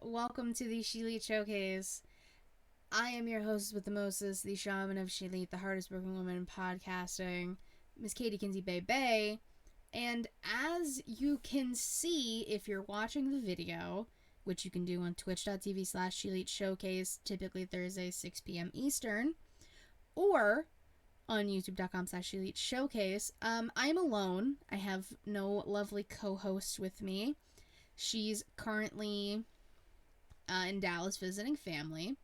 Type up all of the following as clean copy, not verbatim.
welcome to the ShElite Showcase. I am your host with the mostest, the shaman of ShElite, the hardest working woman in podcasting, Miss Katie Kinsey Bay Bay. And as you can see, if you're watching the video, which you can do on twitch.tv/ShElite Showcase, typically Thursday, 6 p.m. Eastern, or on youtube.com/ShElite Showcase, I'm alone. I have no lovely co-host with me. She's currently in Dallas visiting family.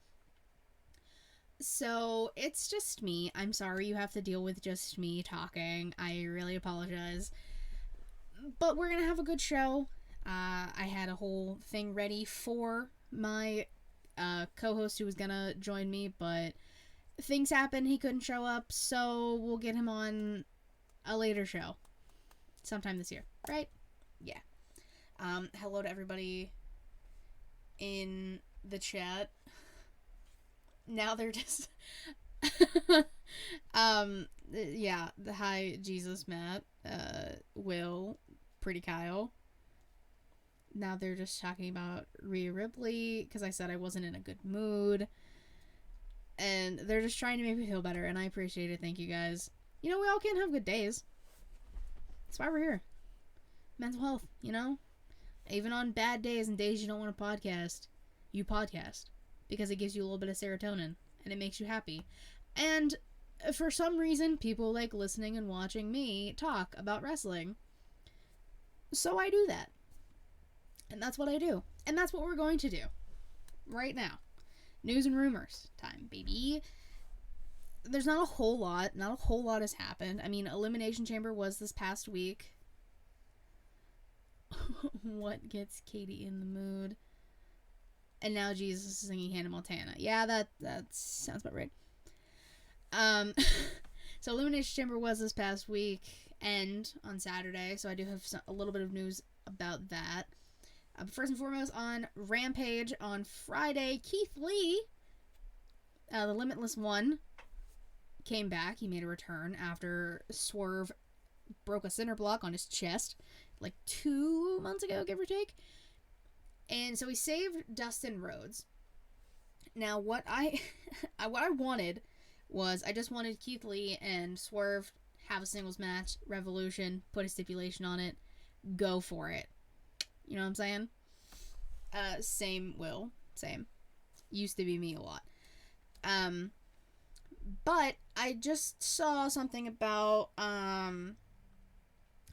So it's just me. I'm sorry you have to deal with just me talking. I really apologize. But we're going to have a good show. I had a whole thing ready for my co-host who was going to join me, but things happened. He couldn't show up, so we'll get him on a later show. Sometime this year, right? Yeah. Hello to everybody in the chat. Now they're just yeah, hi Jesus Matt, Will, Pretty Kyle. Now they're just talking about Rhea Ripley because I said I wasn't in a good mood. And they're just trying to make me feel better, and I appreciate it. Thank you guys. You know, we all can't have good days. That's why we're here. Mental health, you know? Even on bad days and days you don't want to podcast, you podcast. Because it gives you a little bit of serotonin, and it makes you happy. And for some reason, people like listening and watching me talk about wrestling. So I do that. And that's what I do. And that's what we're going to do. Right now. News and rumors time, baby. There's not a whole lot. Not a whole lot has happened. I mean, Elimination Chamber was this past week. What gets Katie in the mood? And now Jesus is singing Hannah Montana. Yeah, that sounds about right. So Elimination Chamber was this past week and on Saturday, so I do have a little bit of news about that. First and foremost, on Rampage on Friday, Keith Lee, the Limitless One, came back. He made a return after Swerve broke a cinder block on his chest like 2 months ago, give or take. And so he saved Dustin Rhodes. Now, what I wanted was, I just wanted Keith Lee and Swerve have a singles match, Revolution, put a stipulation on it, go for it. You know what I'm saying? Same Will. Same. Used to be me a lot. But I just saw something about,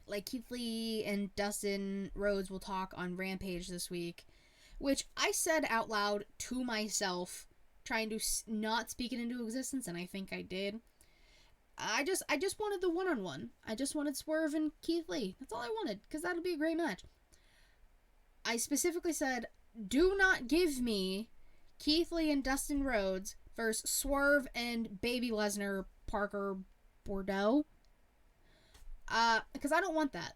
like Keith Lee and Dustin Rhodes will talk on Rampage this week, which I said out loud to myself, trying to not speak it into existence, and I think I did. I just wanted the one-on-one. I just wanted Swerve and Keith Lee. That's all I wanted, because that'll be a great match. I specifically said, do not give me Keith Lee and Dustin Rhodes versus Swerve and Baby Lesnar, Parker Bordeaux. Because I don't want that.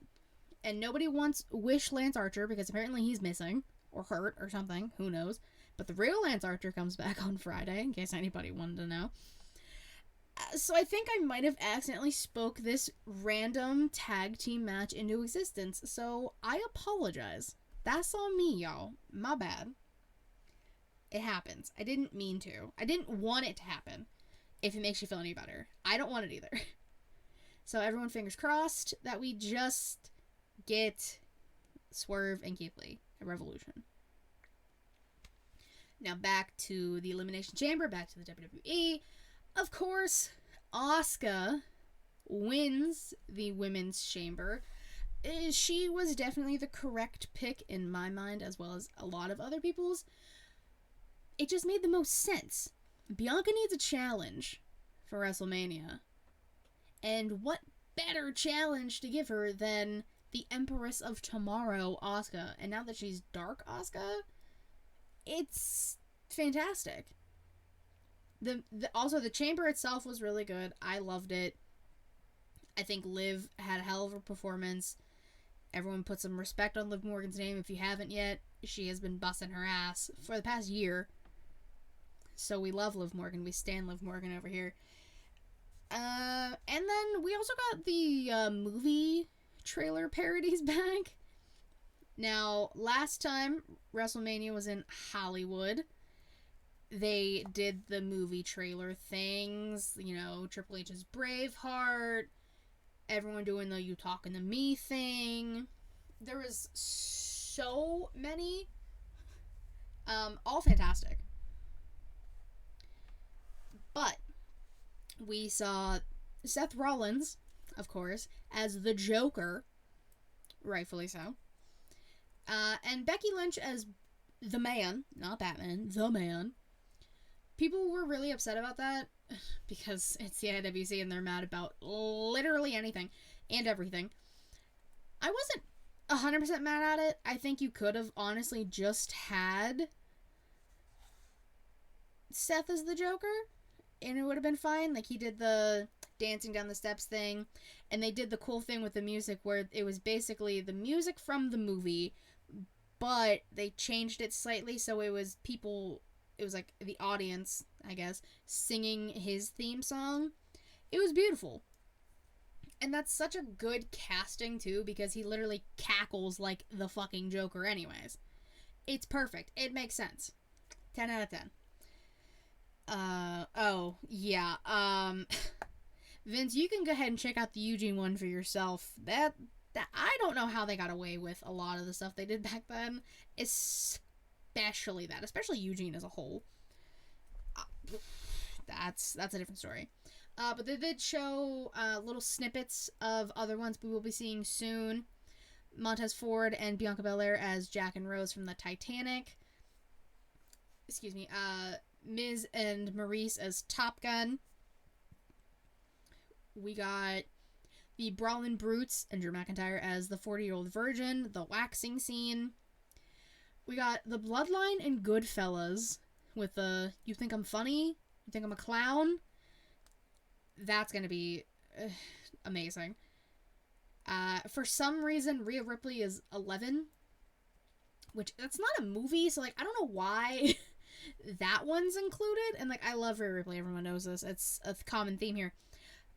And nobody wants Wish Lance Archer, because apparently he's missing, or hurt, or something, who knows. But the real Lance Archer comes back on Friday, in case anybody wanted to know. So I think I might have accidentally spoke this random tag team match into existence, so I apologize. That's on me, y'all. My bad. It happens. I didn't mean to. I didn't want it to happen, if it makes you feel any better. I don't want it either. So everyone fingers crossed that we just get Swerve and Keith Lee at Revolution. Now back to the Elimination Chamber, back to the WWE. Of course, Asuka wins the Women's Chamber. She was definitely the correct pick in my mind, as well as a lot of other people's. It just made the most sense. Bianca needs a challenge for WrestleMania. And what better challenge to give her than the Empress of Tomorrow, Asuka? And now that she's Dark Asuka, it's fantastic. Also, the chamber itself was really good. I loved it. I think Liv had a hell of a performance. Everyone put some respect on Liv Morgan's name. If you haven't yet, she has been busting her ass for the past year. So we love Liv Morgan. We stan Liv Morgan over here. And then we also got the movie trailer parodies back. Now, last time WrestleMania was in Hollywood, they did the movie trailer things, you know, Triple H's Braveheart, everyone doing the you talking to me thing. There was so many, all fantastic. But we saw Seth Rollins, of course, as the Joker, rightfully so, and Becky Lynch as the Man, not Batman, the Man. People were really upset about that because it's the IWC and they're mad about literally anything and everything. I wasn't 100% mad at it. I think you could have honestly just had Seth as the Joker and it would have been fine. Like, he did the dancing down the steps thing, and they did the cool thing with the music where it was basically the music from the movie, but they changed it slightly so it was people, it was like the audience, I guess, singing his theme song. It was beautiful. And that's such a good casting, too, because he literally cackles like the fucking Joker anyways. It's perfect. It makes sense. 10 out of 10. Oh, yeah. Vince, you can go ahead and check out the Eugene one for yourself. That I don't know how they got away with a lot of the stuff they did back then. Especially Eugene as a whole. That's a different story. But they did show little snippets of other ones we will be seeing soon. Montez Ford and Bianca Belair as Jack and Rose from the Titanic. Excuse me. Miz and Maurice as Top Gun. We got the Brawlin' Brutes and Drew McIntyre as the 40-year-old virgin, the waxing scene. We got the Bloodline and Goodfellas with the you think I'm funny? You think I'm a clown? That's going to be amazing. For some reason, Rhea Ripley is 11, which that's not a movie, so, like, I don't know why that one's included. And, like, I love Rhea Ripley. Everyone knows this. It's a common theme here.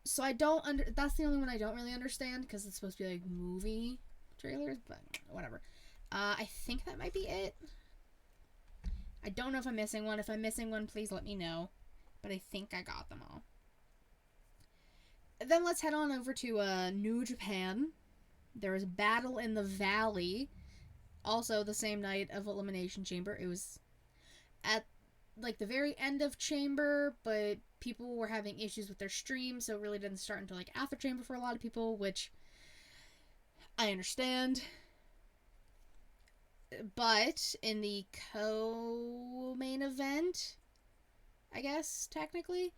So I don't that's the only one I don't really understand because it's supposed to be, like, movie trailers, but whatever. I think that might be it. I don't know if I'm missing one. If I'm missing one, please let me know. But I think I got them all. Then let's head on over to New Japan. There was Battle in the Valley. Also the same night of Elimination Chamber. It was at, like, the very end of Chamber, but people were having issues with their stream, so it really didn't start until, like, after Chamber for a lot of people, which I understand. But in the co-main event, I guess, technically,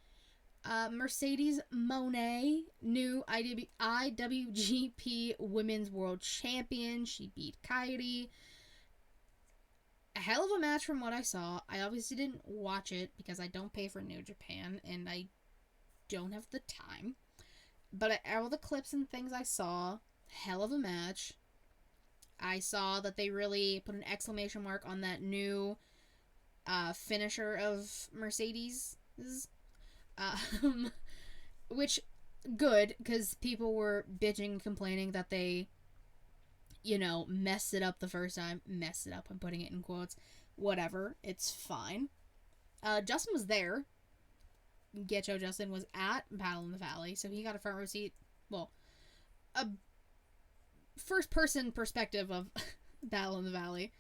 Mercedes Moné, new IWGP Women's World Champion. She beat Kairi. A hell of a match from what I saw. I obviously didn't watch it because I don't pay for New Japan and I don't have the time. But all the clips and things I saw, hell of a match. I saw that they really put an exclamation mark on that new finisher of Mercedes. Which, good, because people were bitching and complaining that they, you know, messed it up the first time. Messed it up, I'm putting it in quotes. Whatever, it's fine. Justin was there. Getcho Justin was at Battle in the Valley, so he got a front row seat. Well, a first-person perspective of Battle in the Valley.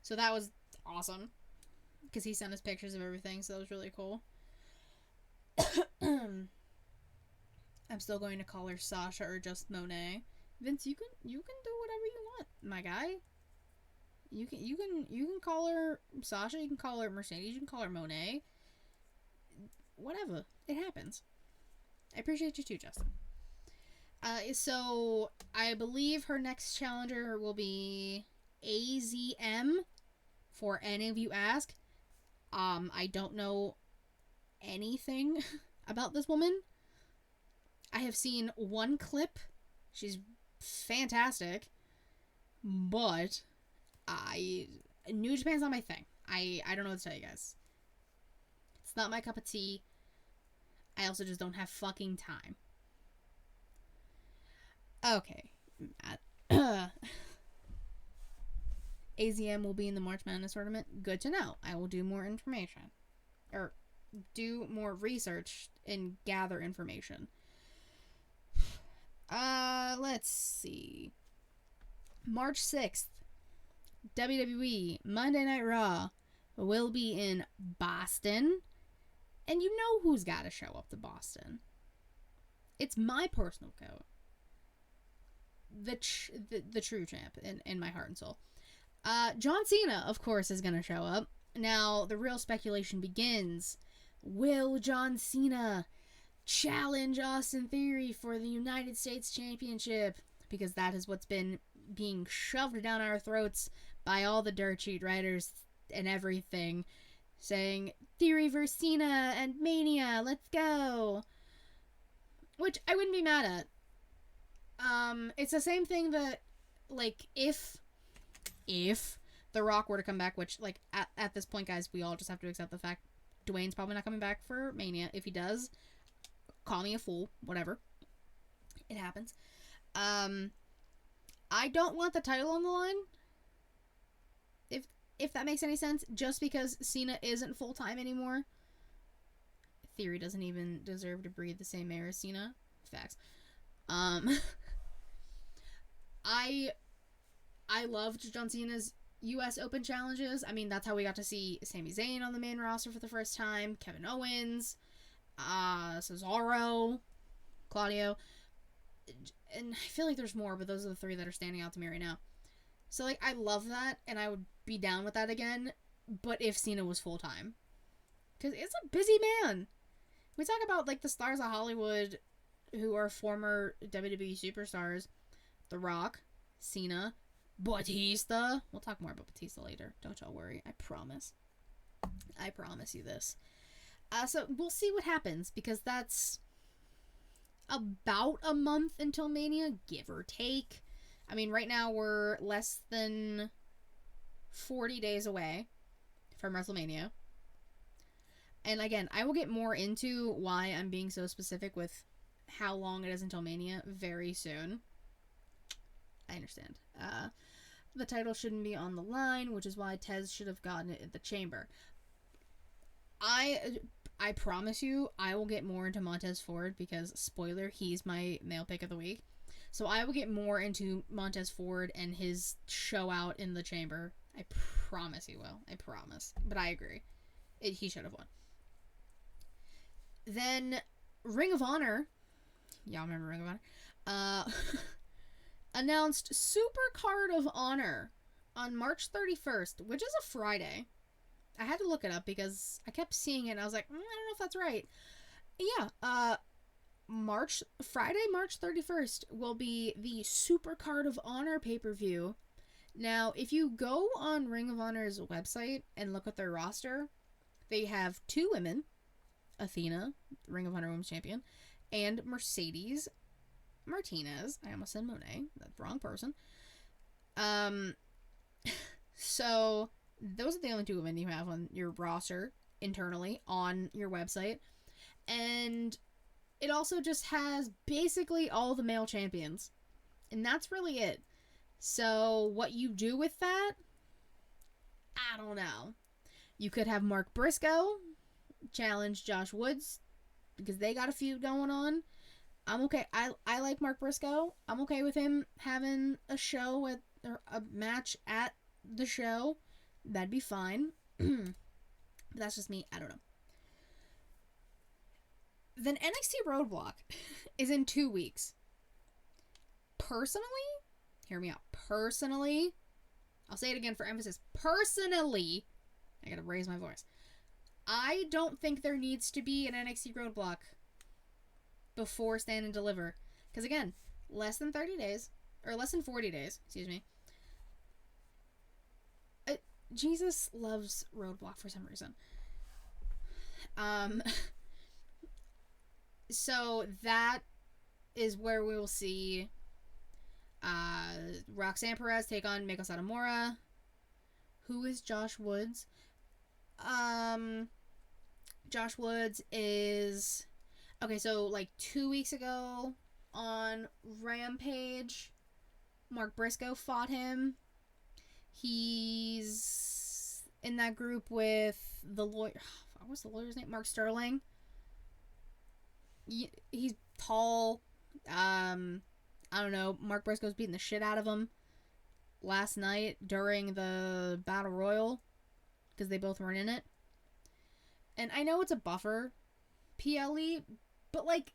So that was awesome. Because he sent us pictures of everything, so that was really cool. I'm still going to call her Sasha or just Monet. Vince, you can do whatever you want, my guy. You can call her Sasha, you can call her Mercedes, you can call her Monet. Whatever. It happens. I appreciate you too, Justin. So I believe her next challenger will be AZM, for any of you ask. I don't know anything about this woman. I have seen one clip. She's fantastic. But New Japan's not my thing. I don't know what to tell you guys. It's not my cup of tea. I also just don't have fucking time. Okay. AZM will be in the March Madness tournament. Good to know. I will do more information. Or do more research and gather information. Let's see. March 6th, WWE Monday Night Raw will be in Boston. And you know who's got to show up to Boston. It's my personal goat. The true champ in my heart and soul. John Cena, of course, is going to show up. Now, the real speculation begins. Will John Cena challenge Austin Theory for the United States Championship? Because that is what's been being shoved down our throats by all the dirt sheet writers and everything. Saying, Theory versus Cena and Mania, let's go. Which I wouldn't be mad at. It's the same thing that, like, if The Rock were to come back, which, like, at this point, guys, we all just have to accept the fact Dwayne's probably not coming back for Mania. If he does, call me a fool. Whatever. It happens. I don't want the title on the line. If that makes any sense. Just because Cena isn't full-time anymore. Theory doesn't even deserve to breathe the same air as Cena. Facts. I loved John Cena's U.S. Open challenges. I mean, that's how we got to see Sami Zayn on the main roster for the first time. Kevin Owens. Cesaro. Claudio. And I feel like there's more, but those are the three that are standing out to me right now. So, like, I love that, and I would be down with that again, but if Cena was full-time. Because it's a busy man. We talk about, like, the stars of Hollywood who are former WWE superstars. The Rock, Cena, Batista. We'll talk more about Batista later. Don't y'all worry. I promise. I promise you this. So, we'll see what happens, because that's about a month until Mania, give or take. I mean, right now we're less than 40 days away from WrestleMania. And again, I will get more into why I'm being so specific with how long it is until Mania very soon. I understand. The title shouldn't be on the line, which is why Tez should have gotten it at the Chamber. I promise you, I will get more into Montez Ford because, spoiler, he's my male pick of the week. So I will get more into Montez Ford and his show out in the Chamber. I promise he will. I promise. But I agree. He should have won. Then, Ring of Honor. Y'all remember Ring of Honor? Announced Super Card of Honor on March 31st, which is a Friday. I had to look it up because I kept seeing it and I was like, I don't know if that's right. Yeah, Friday, March 31st will be the Super Card of Honor pay-per-view. Now, if you go on Ring of Honor's website and look at their roster, they have two women, Athena, Ring of Honor Women's Champion, and Mercedes Martinez. I almost said Monet. That's the wrong person. So, those are the only two women you have on your roster internally on your website. And it also just has basically all the male champions. And that's really it. So, what you do with that, I don't know. You could have Mark Briscoe challenge Josh Woods because they got a feud going on. I'm okay. I like Mark Briscoe. I'm okay with him having a show or a match at the show. That'd be fine. But that's just me. I don't know. Then NXT Roadblock is in 2 weeks. Personally, hear me out. Personally, I'll say it again for emphasis. Personally, I gotta raise my voice. I don't think there needs to be an NXT Roadblock before Stand and Deliver. Because again, less than 30 days, or less than 40 days, excuse me. Jesus loves Roadblock for some reason. So that is where we will see Roxanne Perez take on Meiko Satomura. Who is Josh Woods? Josh Woods is... Okay, so like 2 weeks ago on Rampage, Mark Briscoe fought him. He's in that group with the lawyer. What was the lawyer's name? Mark Sterling. He's tall. I don't know. Mark Briscoe's beating the shit out of him last night during the Battle Royal because they both weren't in it. And I know it's a buffer PLE, but like,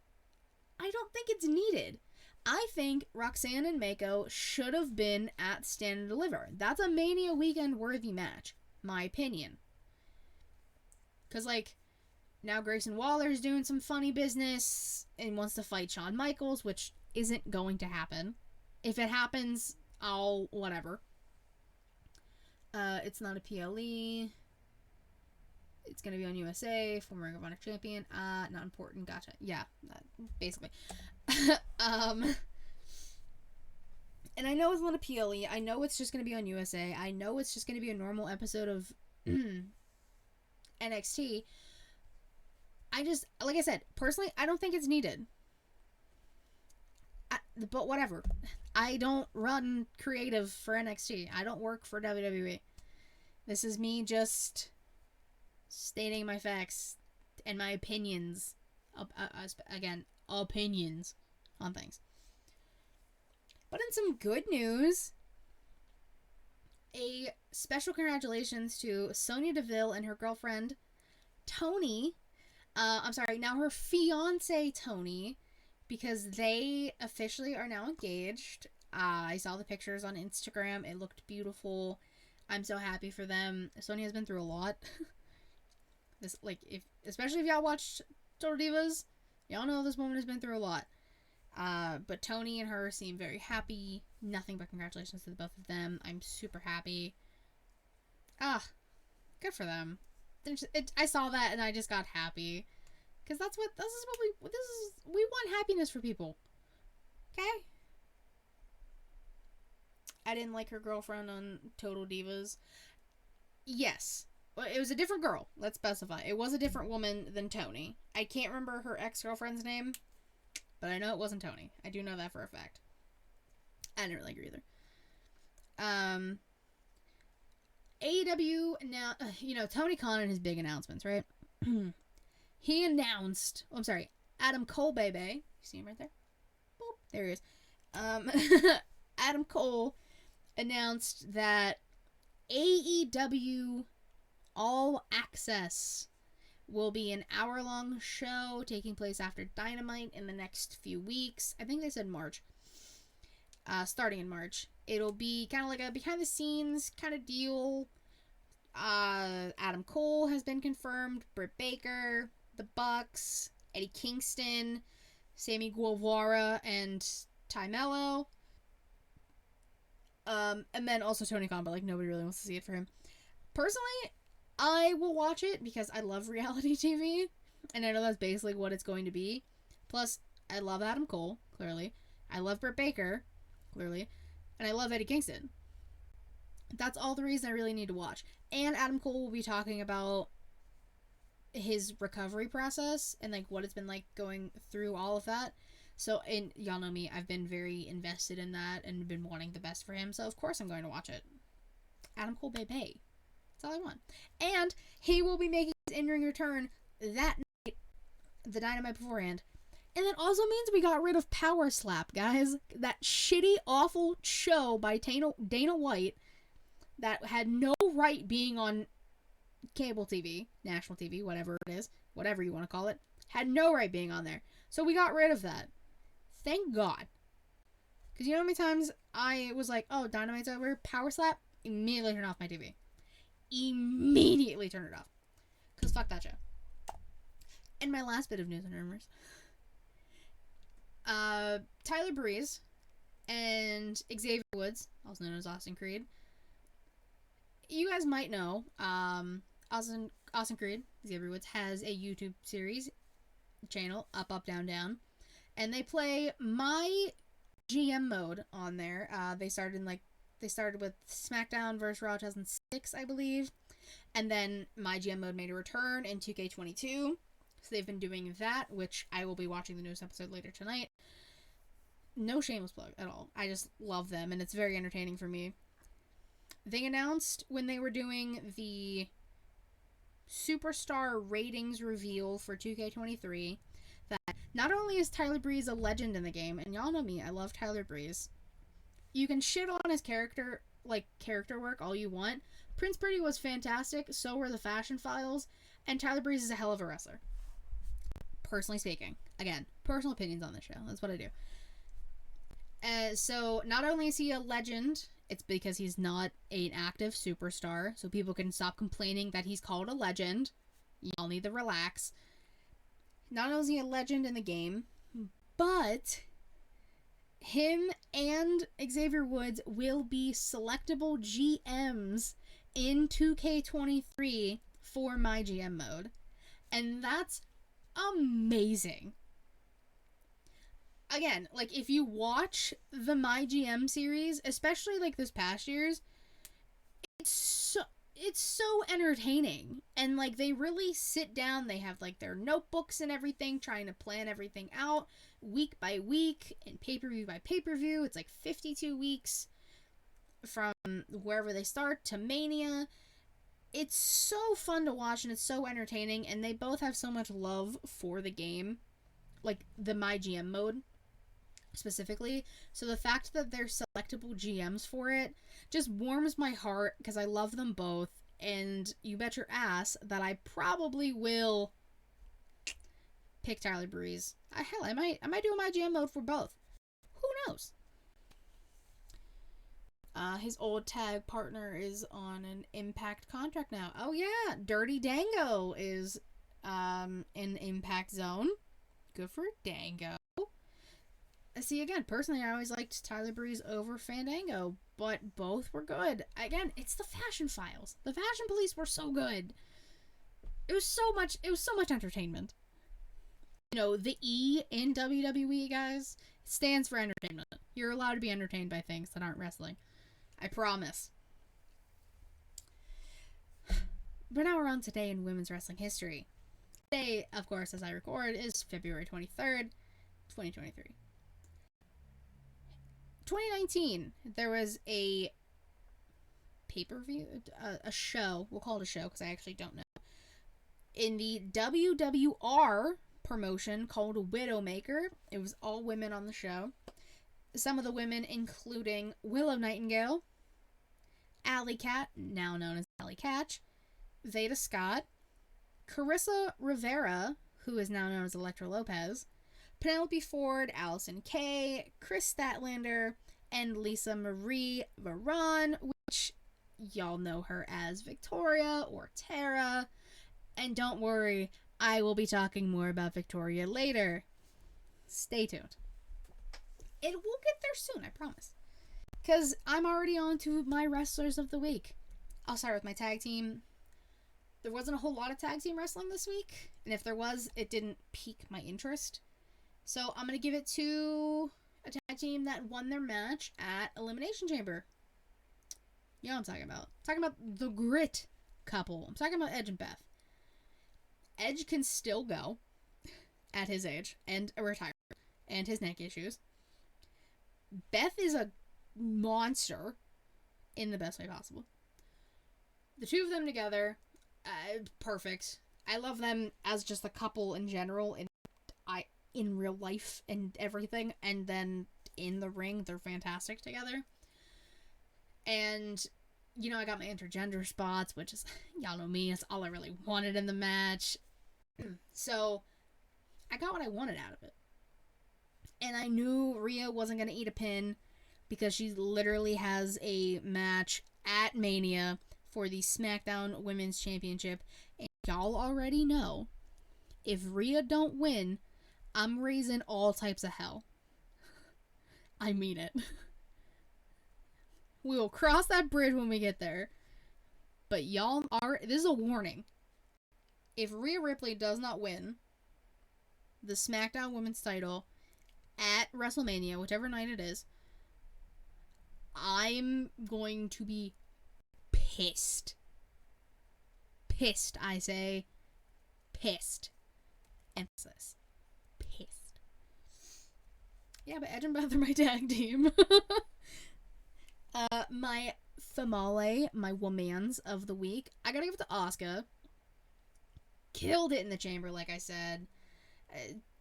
I don't think it's needed. I think Roxanne and Mako should have been at Stand and Deliver. That's a Mania weekend worthy match, my opinion. Because, like, now Grayson Waller's doing some funny business and wants to fight Shawn Michaels, which isn't going to happen. If it happens, I'll whatever. It's not a PLE. It's going to be on USA, former Ring of Honor champion. Not important. Gotcha. Yeah, basically. And I know it's not a PLE. I know it's just going to be on USA. I know it's just going to be a normal episode of NXT. Like I said, personally, I don't think it's needed. But whatever. I don't run creative for NXT. I don't work for WWE. This is me just stating my facts and my opinions. Again, opinions on things. But in some good news, a special congratulations to Sonya Deville and her girlfriend, Tony. Now her fiance, Tony, because they officially are now engaged. I saw the pictures on Instagram. It looked beautiful. I'm so happy for them. Sonya's been through a lot. Especially if y'all watched Total Divas, y'all know this woman has been through a lot. But Tony and her seem very happy. Nothing but congratulations to the both of them. I'm super happy. Good for them. I saw that and I just got happy. Because we want happiness for people. Okay? I didn't like her girlfriend on Total Divas. Yes. It was a different girl. Let's specify. It was a different woman than Tony. I can't remember her ex-girlfriend's name. But I know it wasn't Tony. I do know that for a fact. I didn't really agree either. AEW now, Tony Khan and his big announcements, right? He announced, Adam Cole, baby. You see him right there? Boop, there he is. Adam Cole announced that AEW All Access will be an hour-long show taking place after Dynamite in the next few weeks. I think they said March. Starting in March. It'll be kind of like a behind-the-scenes kind of deal. Adam Cole has been confirmed. Britt Baker, the Bucks, Eddie Kingston, Sammy Guevara, and Ty Mello. And then also Tony Khan, but nobody really wants to see it for him. Personally, I will watch it because I love reality TV, and I know that's basically what it's going to be. Plus, I love Adam Cole, clearly. I love Britt Baker, clearly. And I love Eddie Kingston. That's all the reason I really need to watch. And Adam Cole will be talking about his recovery process and what it's been like going through all of that. So, and y'all know me, I've been very invested in that and been wanting the best for him. So, of course, I'm going to watch it. Adam Cole, baby. That's all I want. And he will be making his in-ring return that night, the Dynamite beforehand. And that also means we got rid of Power Slap, guys. That shitty, awful show by Dana White that had no right being on cable TV, national TV, whatever it is, whatever you want to call it, had no right being on there. So we got rid of that. Thank God. Because you know how many times I was like, oh, Dynamite's over, Power Slap? Immediately turn off my TV. Immediately turn it off. Because fuck that show. And my last bit of news and rumors. Tyler Breeze and Xavier Woods, also known as Austin Creed. You guys might know, Austin Creed, Xavier Woods, has a YouTube series channel, Up, Up, Down, Down. And they play my GM mode on there. They started with SmackDown vs. Raw 2006, I believe. And then my GM mode made a return in 2K22. So they've been doing that, which I will be watching the newest episode later tonight. No shameless plug at all. I just love them, and it's very entertaining for me. They announced when they were doing the superstar ratings reveal for 2K23 that not only is Tyler Breeze a legend in the game, and y'all know me, I love Tyler Breeze. You can shit on his character work all you want. Prince Pretty was fantastic, so were the Fashion Files, and Tyler Breeze is a hell of a wrestler. Personally speaking. Again, personal opinions on the show. That's what I do. So, not only is he a legend, it's because he's not an active superstar, so people can stop complaining that he's called a legend. Y'all need to relax. Not only is he a legend in the game, but him and Xavier Woods will be selectable GMs in 2K23 for my GM mode. And that's amazing. Again, like, if you watch the My GM series, especially like this past year's, it's so entertaining. And like, they really sit down, they have like their notebooks and everything, trying to plan everything out week by week and pay-per-view by pay-per-view. It's like 52 weeks from wherever they start to Mania. It's so fun to watch and it's so entertaining, and they both have so much love for the game, like the My GM mode specifically. So the fact that they're selectable GMs for it just warms my heart, because I love them both, and you bet your ass that I probably will pick Tyler Breeze. Hell, I might do a My GM mode for both. Who knows? His old tag partner is on an Impact contract now. Oh yeah, Dirty Dango is in Impact Zone. Good for Dango. See, again, personally, I always liked Tyler Breeze over Fandango, but both were good. Again, it's the Fashion Files. The Fashion Police were so good. It was so much entertainment. You know, the E in WWE, guys, stands for entertainment. You're allowed to be entertained by things that aren't wrestling. I promise. But now we're on today in women's wrestling history. Today, of course, as I record, is February 23rd, 2023. 2019, there was a pay-per-view, a show, we'll call it a show because I actually don't know, in the WWR promotion called Widowmaker. It was all women on the show. Some of the women including Willow Nightingale, Alley Cat, now known as Alley Catch, Veda Scott, Carissa Rivera, who is now known as Elektra Lopez, Penelope Ford, Allison Kay, Chris Statlander, and Lisa Marie Varon, which y'all know her as Victoria or Tara. And don't worry, I will be talking more about Victoria later. Stay tuned. It will get there soon, I promise. Because I'm already on to my wrestlers of the week. I'll start with my tag team. There wasn't a whole lot of tag team wrestling this week. And if there was, it didn't pique my interest. So I'm going to give it to a tag team that won their match at Elimination Chamber. You know what I'm talking about. I'm talking about the Grit couple. I'm talking about Edge and Beth. Edge can still go at his age and retire and his neck issues. Beth is a monster in the best way possible. The two of them together, perfect. I love them as just a couple in general, in real life and everything, and then in the ring, they're fantastic together. And, you know, I got my intergender spots, which is, y'all know me, that's all I really wanted in the match. So, I got what I wanted out of it. And I knew Rhea wasn't going to eat a pin, because she literally has a match at Mania for the SmackDown Women's Championship. And y'all already know, if Rhea don't win, I'm raising all types of hell. I mean it. We will cross that bridge when we get there. But y'all are... This is a warning. If Rhea Ripley does not win the SmackDown Women's title at WrestleMania, whichever night it is, I'm going to be pissed. Pissed, I say. Pissed. Emphasis. Pissed. Yeah, but Edge and Beth are my tag team. My Famale, my womans of the week. I gotta give it to Asuka. Killed it in the chamber, like I said.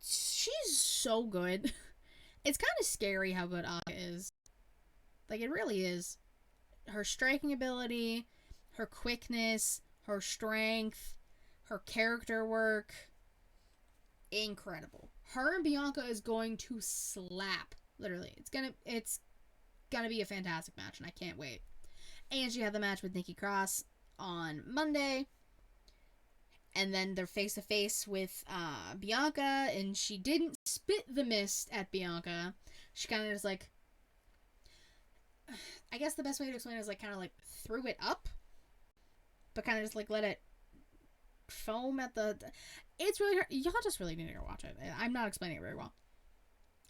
She's so good. It's kind of scary how good Asuka is. Like, it really is. Her striking ability, her quickness, her strength, her character work. Incredible. Her and Bianca is going to slap. Literally. It's gonna be a fantastic match, and I can't wait. And she had the match with Nikki Cross on Monday. And then they're face-to-face with Bianca, and she didn't spit the mist at Bianca. She kind of just, like... I guess the best way to explain it is, like, kind of, like, threw it up. But kind of just, like, let it foam at the... It's really hard. Y'all just really need to go watch it. I'm not explaining it very well.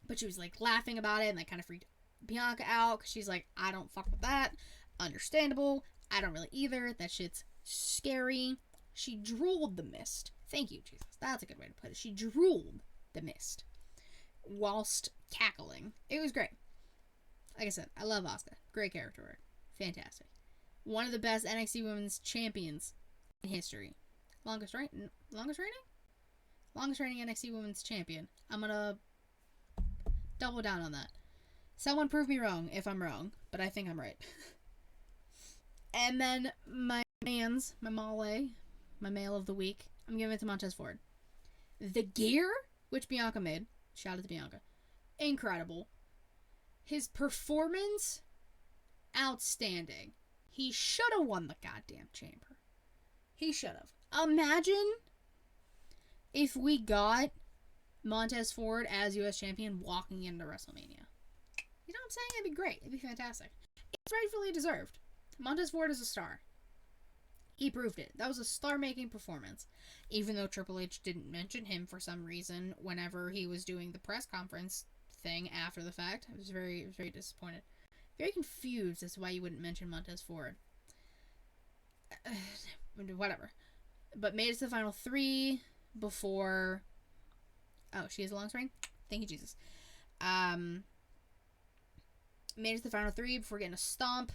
But she was, like, laughing about it, and that kind of freaked Bianca out, because she's like, I don't fuck with that. Understandable. I don't really either. That shit's scary. She drooled the mist. Thank you, Jesus. That's a good way to put it. She drooled the mist whilst cackling. It was great. Like I said, I love Asuka. Great character work. Fantastic. One of the best NXT Women's Champions in history. Longest reigning NXT Women's Champion. I'm gonna double down on that. Someone prove me wrong if I'm wrong, but I think I'm right. And then my male of the week, I'm giving it to Montez Ford. The gear, which Bianca made, shout out to Bianca, incredible. His performance, outstanding. He should have won the goddamn chamber. He should have. Imagine if we got Montez Ford as U.S. champion walking into WrestleMania. You know what I'm saying? It'd be great. It'd be fantastic. It's rightfully deserved. Montez Ford is a star. He proved it. That was a star-making performance. Even though Triple H didn't mention him for some reason whenever he was doing the press conference thing after the fact. I was very disappointed. Very confused as to why you wouldn't mention Montez Ford. Whatever. But made it to the final 3 before... Oh, she has the longest reign? Thank you, Jesus. Made it to the final 3 before getting a stomp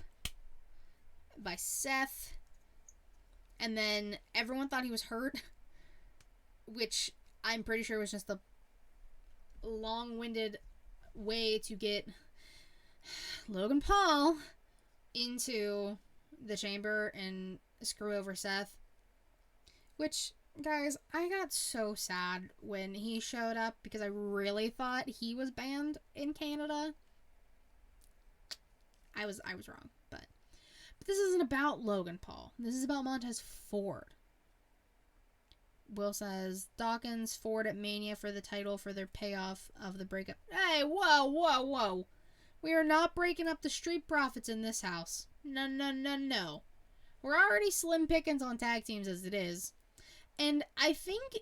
by Seth. And then everyone thought he was hurt, which I'm pretty sure was just a long-winded way to get Logan Paul into the chamber and screw over Seth. Which, guys, I got so sad when he showed up because I really thought he was banned in Canada. I was wrong, but this isn't about Logan Paul. This is about Montez Ford. Will says, Dawkins, Ford at Mania for the title for their payoff of the breakup. Hey, whoa. We are not breaking up the Street Profits in this house. No. We're already slim pickings on tag teams as it is. And I think,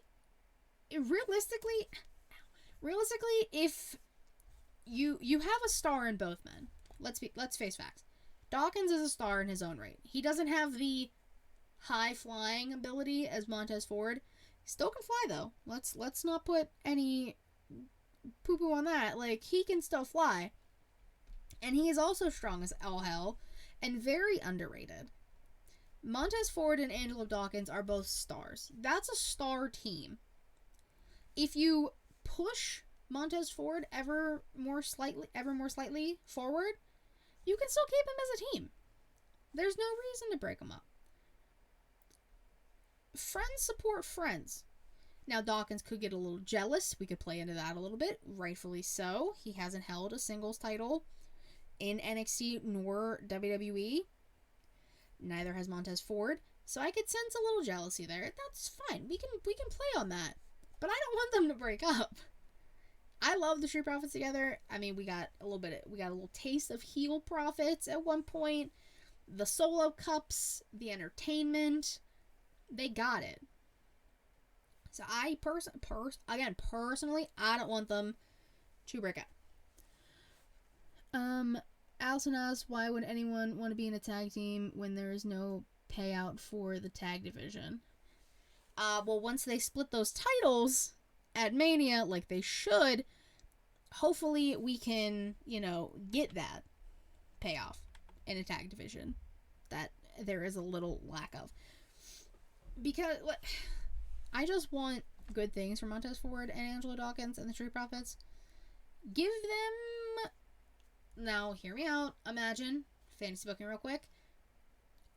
realistically, if you have a star in both men, let's face facts. Dawkins is a star in his own right. He doesn't have the high flying ability as Montez Ford. He still can fly though. Let's not put any poo poo on that. Like, he can still fly. And he is also strong as all hell and very underrated. Montez Ford and Angelo Dawkins are both stars. That's a star team. If you push Montez Ford ever more slightly forward, you can still keep him as a team. There's no reason to break them up. Friends support friends. Now, Dawkins could get a little jealous. We could play into that a little bit. Rightfully so. He hasn't held a singles title in NXT nor WWE. Neither has Montez Ford. So I could sense a little jealousy there. That's fine. We can play on that. But I don't want them to break up. I love the Street Profits together. I mean, we got a little taste of heel profits at one point. The solo cups, the entertainment, they got it. So I personally, I don't want them to break up. Allison asks, why would anyone want to be in a tag team when there is no payout for the tag division? Well, once they split those titles at Mania, like they should, hopefully we can, get that payoff in a tag division. that there is a little lack of. Because I just want good things from Montez Ford and Angelo Dawkins and the Street Profits. Give them... Now, hear me out. Imagine, fantasy booking real quick.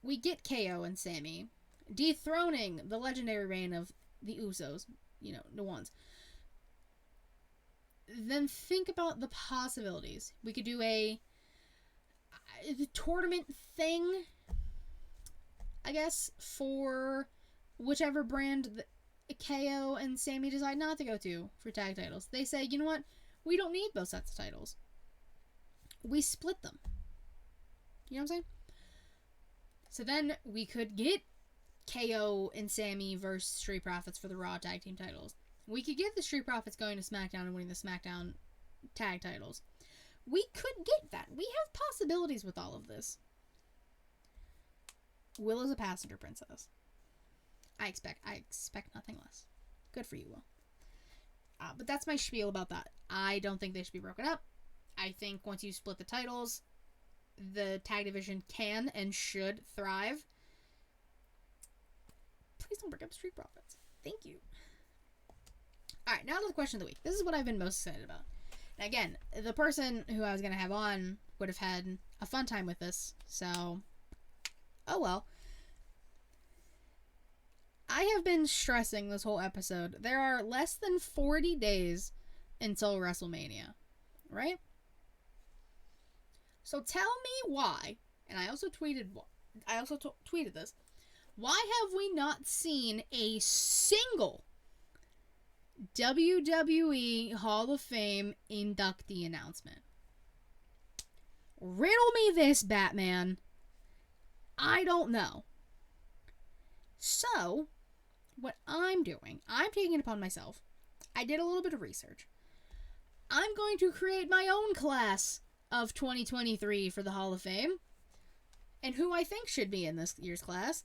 We get KO and Sammy dethroning the legendary reign of the Usos. You know, the ones. Then think about the possibilities. We could do a tournament thing, I guess, for whichever brand KO and Sammy decide not to go to for tag titles. They say, you know what? We don't need both sets of titles. We split them. You know what I'm saying? So then we could get KO and Sammy versus Street Profits for the Raw tag team titles. We could get the Street Profits going to SmackDown and winning the SmackDown tag titles. We could get that. We have possibilities with all of this. Willow's a passenger princess. I expect nothing less. Good for you, Will. But that's my spiel about that. I don't think they should be broken up. I think once you split the titles, the tag division can and should thrive. Please don't break up Street Profits. Thank you. Alright, now to the question of the week. This is what I've been most excited about. And again, the person who I was going to have on would have had a fun time with this. So, oh well. I have been stressing this whole episode. There are less than 40 days until WrestleMania. Right? So tell me why, and I also tweeted this. Why have we not seen a single WWE Hall of Fame inductee announcement? Riddle me this, Batman. I don't know. So, what I'm doing, I'm taking it upon myself. I did a little bit of research. I'm going to create my own class of 2023 for the Hall of Fame, and who I think should be in this year's class.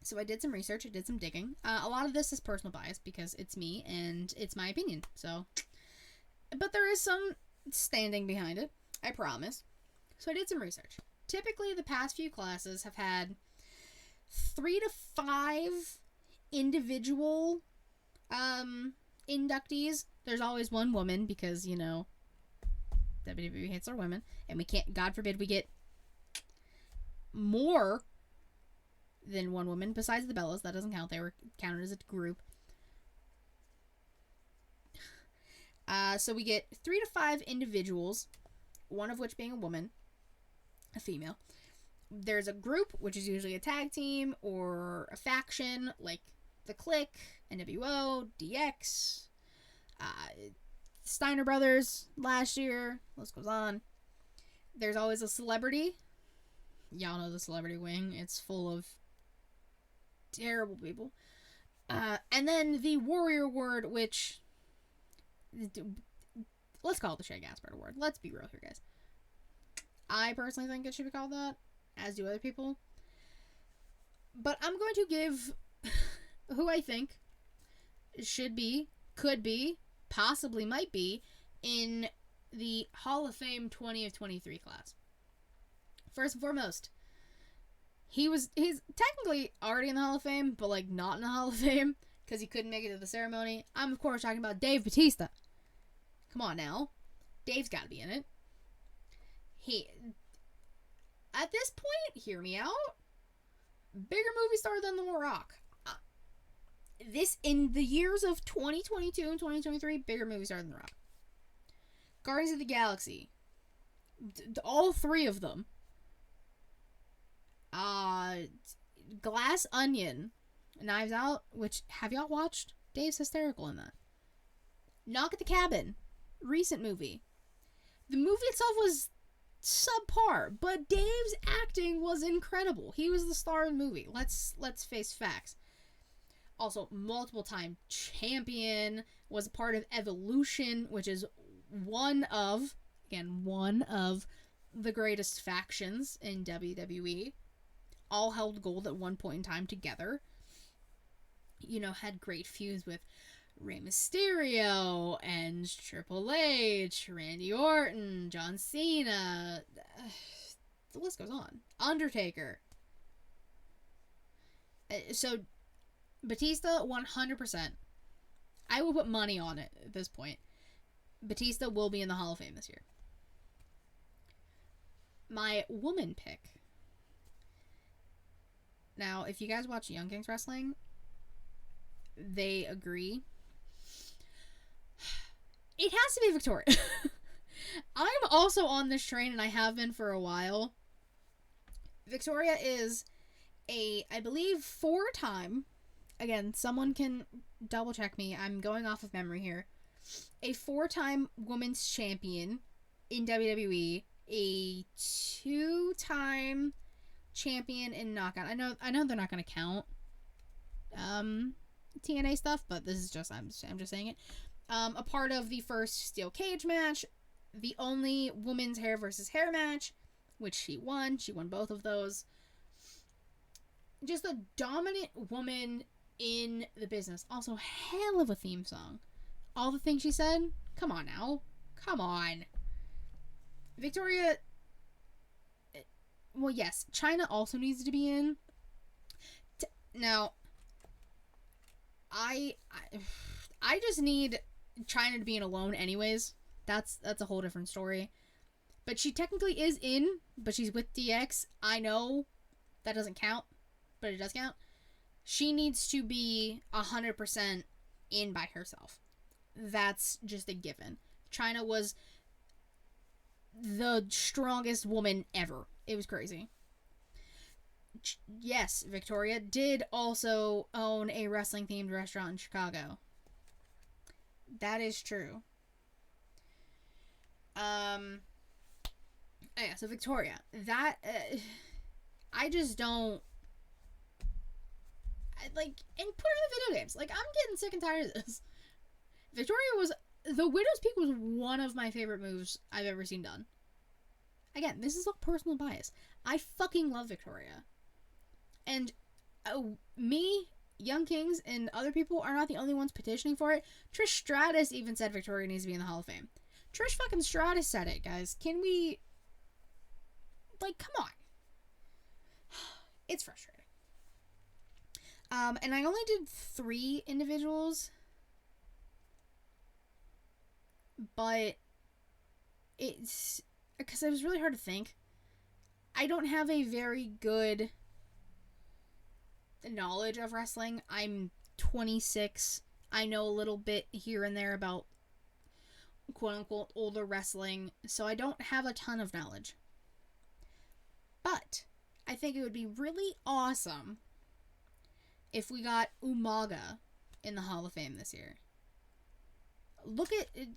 So I did some research, I did some digging. A lot of this is personal bias because it's me and it's my opinion. So, but there is some standing behind it, I promise. So I did some research. Typically, the past few classes have had 3 to 5 individual inductees. There's always one woman because, you know, WWE hates our women, and we can't, God forbid, we get more than one woman besides the Bellas. That doesn't count. They were counted as a group. So we get 3 to 5 individuals, one of which being a woman, a female. There's a group, which is usually a tag team or a faction, like the Clique, NWO, DX, Steiner Brothers last year. List goes on. There's always a celebrity. Y'all know the celebrity wing. It's full of terrible people. And then the Warrior Award, which... let's call it the Shea Gaspard Award. Let's be real here, guys. I personally think it should be called that, as do other people. But I'm going to give who I think should be, could be, possibly might be in the Hall of Fame 2023 class. First and foremost, he's technically already in the Hall of Fame, but like not in the Hall of Fame because he couldn't make it to the ceremony. I'm of course talking about Dave Bautista. Come on now, Dave's got to be in it. He, at this point, hear me out. Bigger movie star than The Rock. This, in the years of 2022 and 2023, bigger movie star than The Rock. Guardians of the Galaxy. All 3 of them. Glass Onion. Knives Out, which, have y'all watched? Dave's hysterical in that. Knock at the Cabin. Recent movie. The movie itself was subpar, but Dave's acting was incredible. He was the star of the movie. Let's face facts. Also, multiple time champion, was a part of Evolution, which is one of the greatest factions in WWE. All held gold at one point in time together. You know, had great feuds with Rey Mysterio and Triple H, Randy Orton, John Cena. the list goes on. Undertaker. So, Batista, 100%. I will put money on it at this point. Batista will be in the Hall of Fame this year. My woman pick. Now, if you guys watch Young Kings Wrestling, they agree. It has to be Victoria. I'm also on this train, and I have been for a while. Victoria is I believe, 4-time, again, someone can double check me, I'm going off of memory here, a 4-time women's champion in WWE, a 2-time champion in Knockout. I know they're not going to count TNA stuff, but this is just, I'm just saying it. A part of the first steel cage match, the only women's hair versus hair match, which she won both of those. Just a dominant woman in the business. Also, hell of a theme song. All the things she said, come on now. Come on. Victoria, well, yes, China also needs to be in. Now, I just need China to be in alone anyways. That's a whole different story. But she technically is in, but she's with DX. I know that doesn't count, but it does count. She needs to be 100% in by herself. That's just a given. China was the strongest woman ever. It was crazy. Yes, Victoria did also own a wrestling-themed restaurant in Chicago. That is true. Yeah, so Victoria. That, I just don't... and put her in the video games. Like, I'm getting sick and tired of this. Victoria was... The Widow's Peak was one of my favorite moves I've ever seen done. Again, this is a personal bias. I fucking love Victoria. And me, Young Kings, and other people are not the only ones petitioning for it. Trish Stratus even said Victoria needs to be in the Hall of Fame. Trish fucking Stratus said it, guys. Can we... Like, come on. It's frustrating. And I only did 3 individuals. But it's... because it was really hard to think. I don't have a very good knowledge of wrestling. I'm 26. I know a little bit here and there about quote-unquote older wrestling, so I don't have a ton of knowledge. But I think it would be really awesome if we got Umaga in the Hall of Fame this year. Look at it.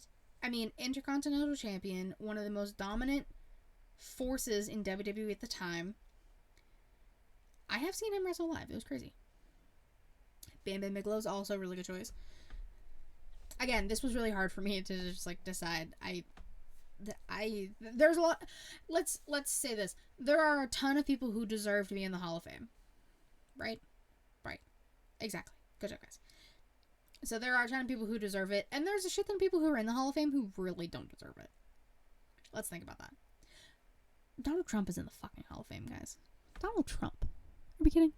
I mean, Intercontinental Champion, one of the most dominant forces in WWE at the time. I have seen him wrestle live. It was crazy. Bam Bam Bigelow's also a really good choice. Again, this was really hard for me to just, like, decide. There's a lot... Let's say this. There are a ton of people who deserve to be in the Hall of Fame. Right? Right. Exactly. Good job, guys. So there are a ton of people who deserve it, and there's a shit ton of people who are in the Hall of Fame who really don't deserve it. Let's think about that. Donald Trump is in the fucking Hall of Fame, guys. Donald Trump. Are we kidding?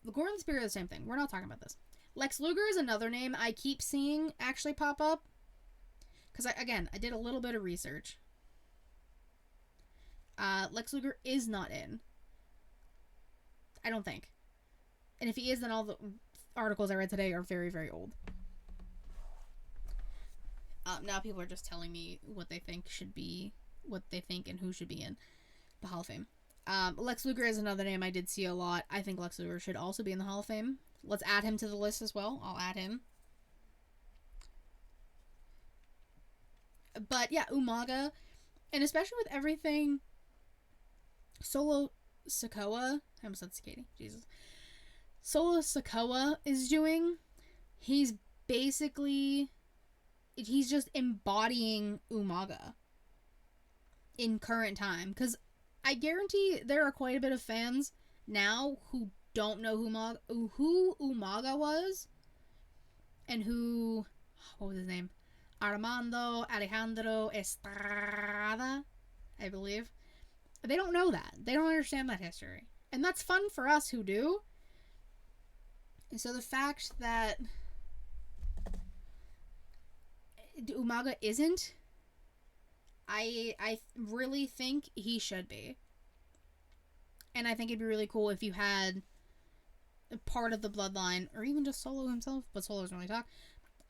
The Gordon Spear is the same thing. We're not talking about this. Lex Luger is another name I keep seeing actually pop up. Because, I did a little bit of research. Lex Luger is not in. I don't think. And if he is, then all the articles I read today are very, very old. Now people are just telling me what they think should be, what they think and who should be in the Hall of Fame. Lex Luger is another name I did see a lot. I think Lex Luger should also be in the Hall of Fame. Let's add him to the list as well. I'll add him. But yeah, Umaga, and especially with everything Solo Sikoa, I almost said Cicady, Jesus. Solo Sikoa is doing, he's just embodying Umaga in current time. Because I guarantee there are quite a bit of fans now who don't know who Umaga was, and who, what was his name? Armando Alejandro Estrada. I believe. They don't know that. They don't understand that history. And that's fun for us who do. And so the fact that Umaga isn't, I really think he should be. And I think it'd be really cool if you had a part of the bloodline, or even just Solo himself, but Solo doesn't really talk,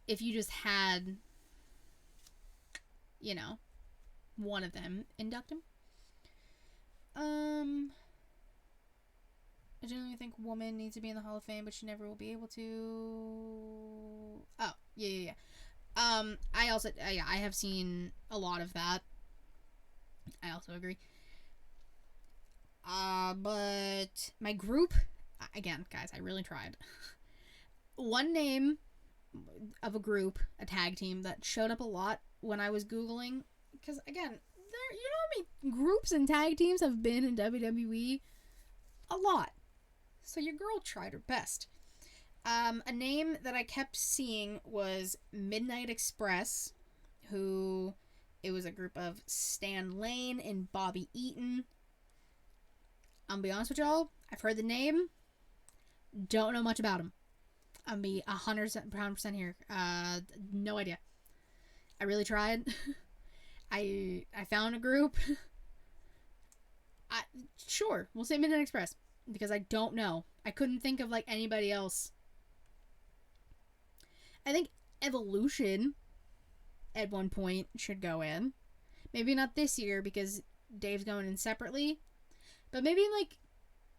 if you just had, you know, one of them induct him. I genuinely think woman needs to be in the Hall of Fame, but she never will be able to. Oh, yeah. I also, I have seen a lot of that. I also agree. But my group, again, guys, I really tried. One name of a group, a tag team that showed up a lot when I was Googling, because again, you know how many groups and tag teams have been in WWE? A lot. So your girl tried her best. A name that I kept seeing was Midnight Express, who it was a group of Stan Lane and Bobby Eaton. I'll be honest with y'all, I've heard the name, don't know much about him. I'll be 100% here. No idea. I really tried. I found a group. Sure, we'll say Midnight Express, because I don't know. I couldn't think of like anybody else. I think Evolution at one point should go in. Maybe not this year because Dave's going in separately. But maybe in like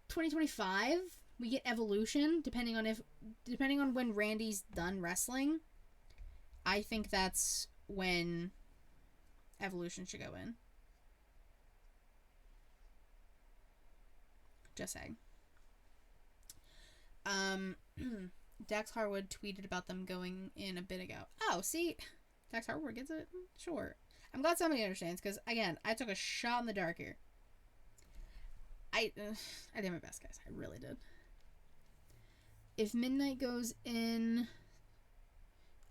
2025 we get Evolution, depending on when Randy's done wrestling. I think that's when Evolution should go in. Just saying. Dax Harwood tweeted about them going in a bit ago. Oh, see? Dax Harwood gets it? Sure. I'm glad somebody understands, because, again, I took a shot in the dark here. I did my best, guys. I really did. If Midnight goes in,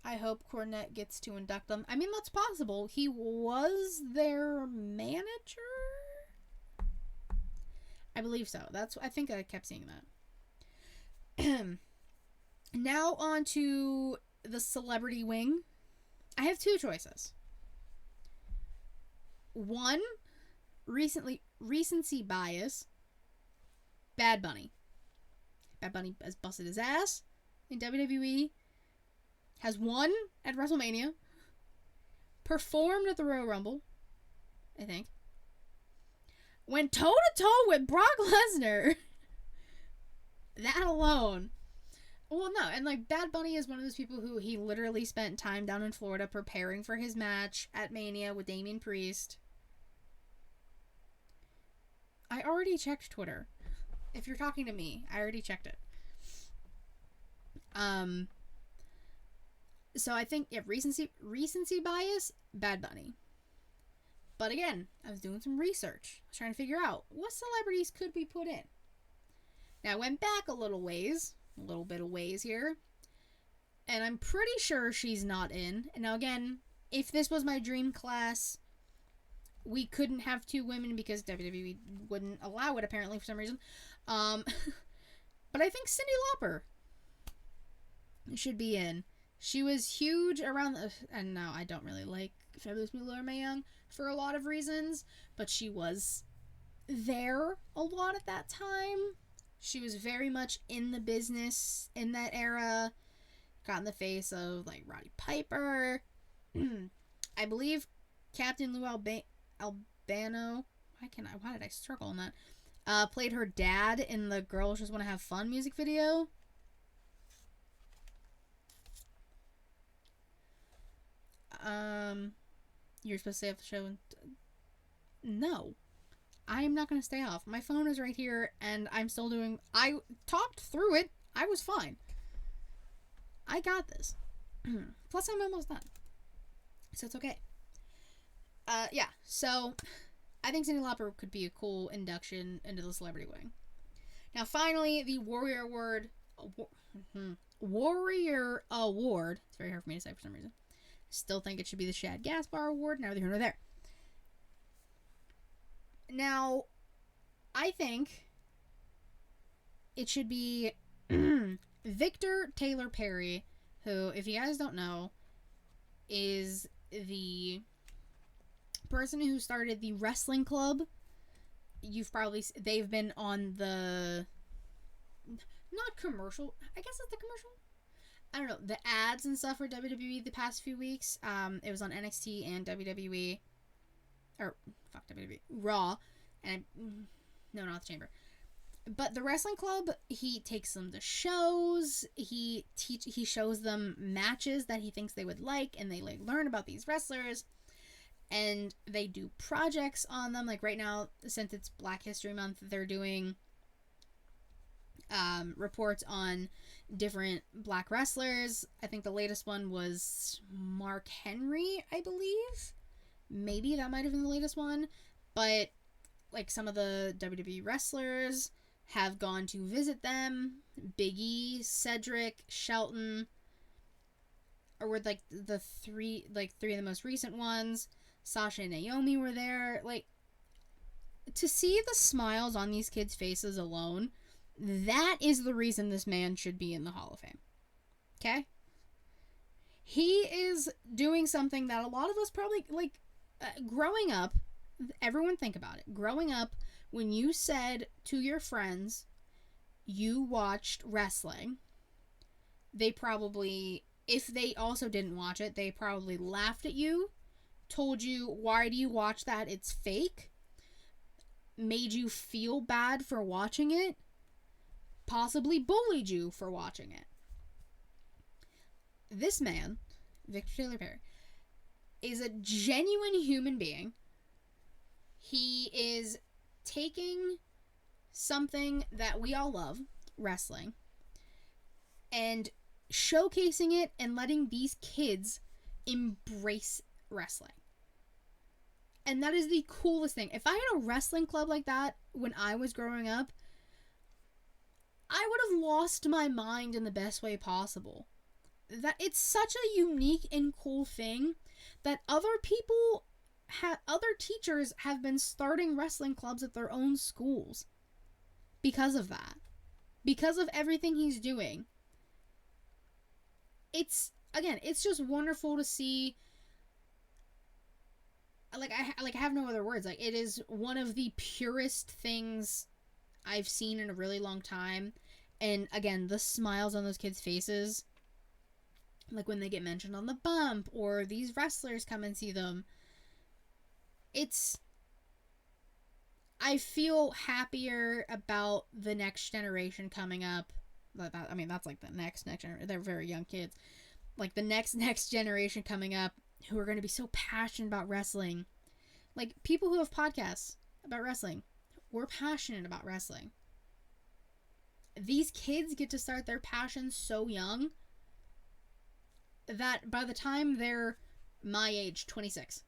I hope Cornette gets to induct them. I mean, that's possible. He was their manager? I believe so. I think I kept seeing that. Now on to the celebrity wing. I have two choices. One, recency bias. Bad Bunny. Bad Bunny has busted his ass in WWE. Has won at WrestleMania. Performed at the Royal Rumble, I think. Went toe-to-toe with Brock Lesnar. That alone. Well, no, and like Bad Bunny is one of those people who he literally spent time down in Florida preparing for his match at Mania with Damian Priest. I already checked Twitter. If you're talking to me, I already checked it. So I think, yeah, recency bias, Bad Bunny. But again, I was doing some research. I was trying to figure out what celebrities could be put in. Now, I went back a little bit of ways here, and I'm pretty sure she's not in. And now again, if this was my dream class, we couldn't have two women because WWE wouldn't allow it apparently for some reason. But I think Cyndi Lauper should be in. She was huge around and now I don't really like Fabulous Moolah or Mae Young for a lot of reasons, but she was there a lot at that time. She was very much in the business in that era. Got in the face of like Roddy Piper. I believe Captain Lou Albano. Why did I struggle on that? Played her dad in the Girls Just Want to Have Fun music video. You're supposed to stay off the show and no. I'm not going to stay off. My phone is right here, and I'm still doing... I talked through it. I was fine. I got this. Plus, I'm almost done. So, it's okay. Yeah. So, I think Cyndi Lauper could be a cool induction into the celebrity wing. Now, finally, the Warrior Award... Warrior Award. It's very hard for me to say for some reason. Still think it should be the Shad Gaspar Award. Neither here nor there. Now, I think it should be Victor Taylor Perry, who, if you guys don't know, is the person who started the wrestling club. They've been on the, not commercial, I guess it's the commercial? I don't know, the ads and stuff for WWE the past few weeks. It was on NXT and WWE, or, WWE, Raw, and, no, not the Chamber. But the wrestling club, he takes them to shows, he shows them matches that he thinks they would like, and they like learn about these wrestlers, and they do projects on them. Like right now, since it's Black History Month, they're doing reports on different black wrestlers. I think the latest one was Mark Henry, I believe. Maybe that might have been the latest one. But like some of the WWE wrestlers have gone to visit them. Big E, Cedric, Shelton, or were like the three of the most recent ones. Sasha and Naomi were there. Like, to see the smiles on these kids' faces alone, that is the reason this man should be in the Hall of Fame. Okay? He is doing something that a lot of us probably, like, growing up, everyone think about it. Growing up, when you said to your friends you watched wrestling, they probably, if they also didn't watch it, they probably laughed at you, told you, why do you watch that? It's fake. Made you feel bad for watching it. Possibly bullied you for watching it. This man, Victor Taylor Perry, is a genuine human being. He is taking something that we all love, wrestling, and showcasing it and letting these kids embrace wrestling. And that is the coolest thing. If I had a wrestling club like that when I was growing up, I would have lost my mind in the best way possible. That it's such a unique and cool thing that other teachers have been starting wrestling clubs at their own schools because of that. Because of everything he's doing. It's just wonderful to see. I have no other words. Like, it is one of the purest things I've seen in a really long time. And again, the smiles on those kids' faces, like when they get mentioned on the bump or these wrestlers come and see them, I feel happier about the next generation coming up. That's like the next generation. They're very young kids. Like the next generation coming up who are going to be so passionate about wrestling. Like people who have podcasts about wrestling. We're passionate about wrestling. These kids get to start their passion so young that by the time they're my age, 26,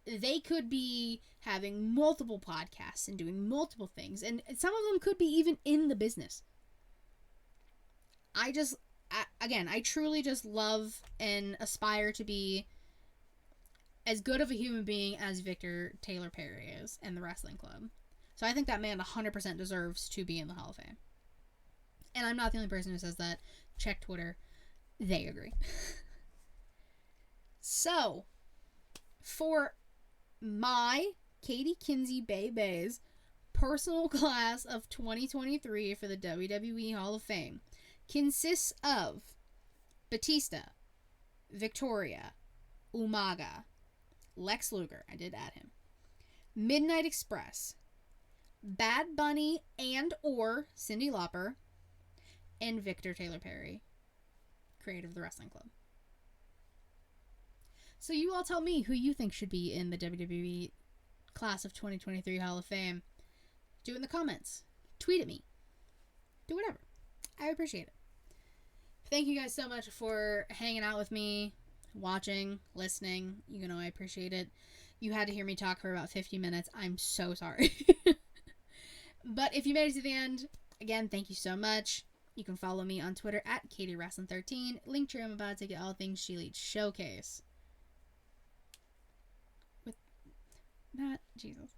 they could be having multiple podcasts and doing multiple things. And some of them could be even in the business. I truly just love and aspire to be as good of a human being as Victor Taylor Perry is in the wrestling club. So I think that man 100% deserves to be in the Hall of Fame. And I'm not the only person who says that. Check Twitter. They agree. So, for my Katie Kinsey Bay's personal class of 2023 for the WWE Hall of Fame consists of Batista, Victoria, Umaga, Lex Luger, I did add him, Midnight Express, Bad Bunny and or Cyndi Lauper, and Victor Taylor Perry, creator of the wrestling club. So you all tell me who you think should be in the WWE class of 2023 Hall of Fame. Do it in the comments. Tweet at me. Do whatever. I appreciate it. Thank you guys so much for hanging out with me, watching, listening. You know I appreciate it. You had to hear me talk for about 50 minutes. I'm so sorry. But if you made it to the end, again, thank you so much. You can follow me on Twitter at KatieWrestling13. Link to I'm about to get all things ShElite Showcase. With that, Jesus.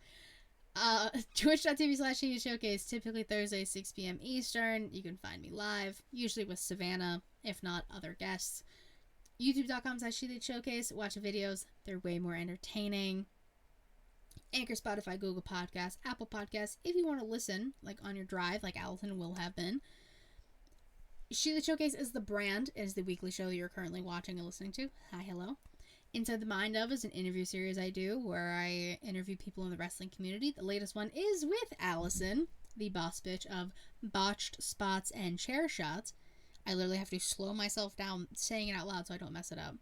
Twitch.tv/Shady Showcase, typically Thursday, 6 p.m. Eastern. You can find me live, usually with Savannah, if not other guests. YouTube.com/Shady Showcase. Watch the videos. They're way more entertaining. Anchor, Spotify, Google Podcasts, Apple Podcasts. If you want to listen, like on your drive, like Allison will have been. ShElite Showcase is the brand. It is the weekly show that you're currently watching and listening to. Hi, hello. Inside the Mind of is an interview series I do where I interview people in the wrestling community. The latest one is with Allison, the boss bitch of Botched Spots and Chair Shots. I literally have to slow myself down saying it out loud so I don't mess it up.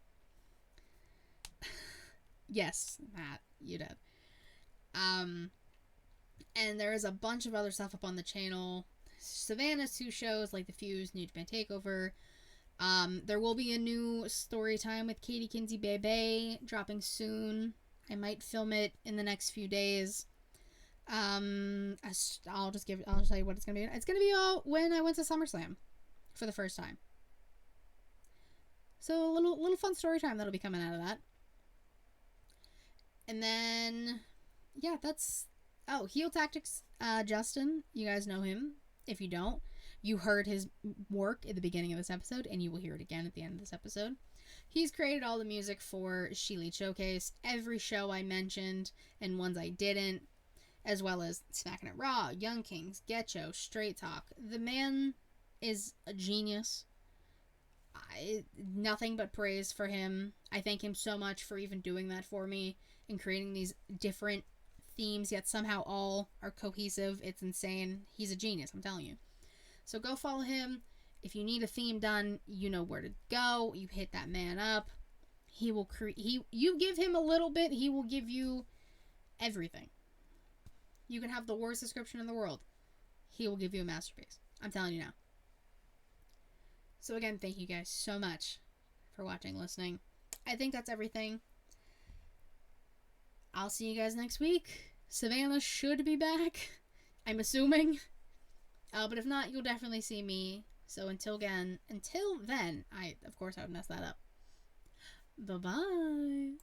Yes, Matt, you did. And there is a bunch of other stuff up on the channel. Savannah's 2 shows like The Fuse, New Japan Takeover. There will be a new story time with Katie Kinsey Bebe dropping soon. I might film it in the next few days. I'll just tell you what it's gonna be. It's gonna be all when I went to SummerSlam for the first time. So a little fun story time that'll be coming out of that. And then yeah, that's Heel Tactics. Justin, you guys know him. If you don't, you heard his work at the beginning of this episode, and you will hear it again at the end of this episode. He's created all the music for ShElite Showcase, every show I mentioned, and ones I didn't, as well as Smacking It Raw, Young Kings, Getcho, Straight Talk. The man is a genius. Nothing but praise for him. I thank him so much for even doing that for me and creating these different themes, yet somehow all are cohesive. It's insane. He's a genius, I'm telling you. So go follow him. If you need a theme done, you know where to go. You hit that man up. He will you give him a little bit, he will give you everything. You can have the worst description in the world. He will give you a masterpiece. I'm telling you now. So again, thank you guys so much for watching, listening. I think that's everything. I'll see you guys next week. Savannah should be back, I'm assuming. But if not, you'll definitely see me. So until then, I would mess that up. Bye-bye.